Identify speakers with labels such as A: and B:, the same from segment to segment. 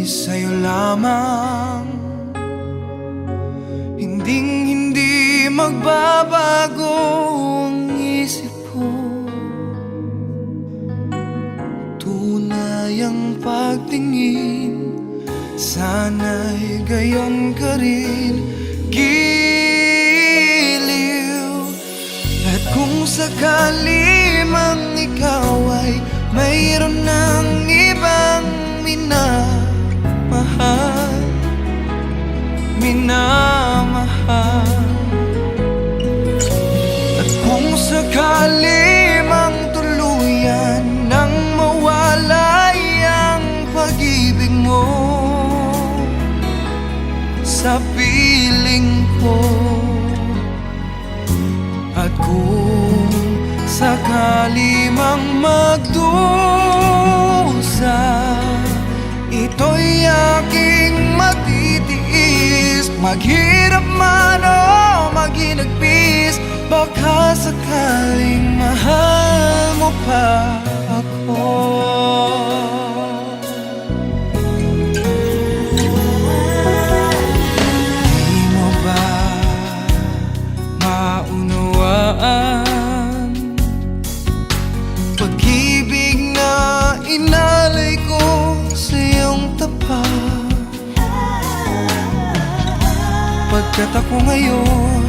A: sa'yo lamang, hindi magbabago ang isip ko. Tunay ang pagtingin, sana'y gayon ka rin, giliw. At kung sakali mang ikaw ay mayroon ng ibang minamahal, at kung sakali mang tuluyan nang mawalay ang pag-ibig mo sa piling ko, at kung sakali mang magdusa, ito'y aking matitiis. Maghirap man o maginagpis, baka sakaling mahal mo pa ako. Di mo ba maunawaan pag-ibig na inalay ko sa iyong tapat? Pagkat ako ngayon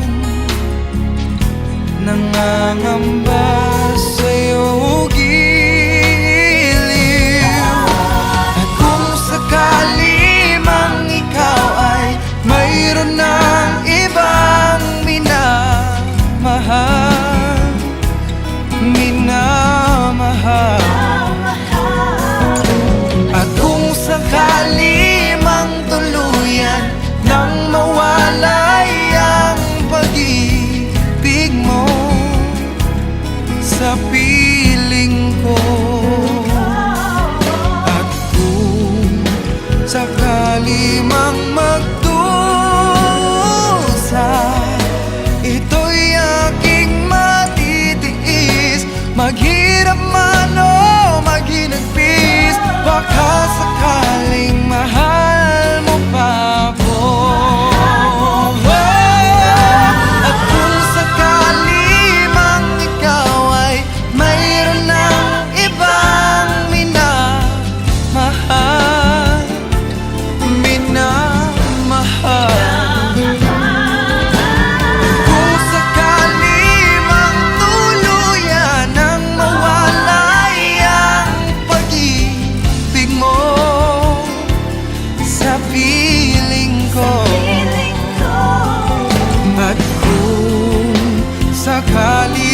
A: nangangamba sa'yo, giliw. At kung sakali mang ikaw ay mayroon ng ibang minamahal, at kung sakali mang tuluyan nang mawalay ang pag-ibig mo sa piling ko, at kung sakali mang magdusa, ito'y aking matitiis. Maghirap man o maginagpis, baka sakaling mahal mo pa ako. At kung sakali mang ikaw ay mayroon ng ibang minamahal, kung sakali mang tuluyan nang mawalay ang pag-ibig mo sa piling ko, at kung sakali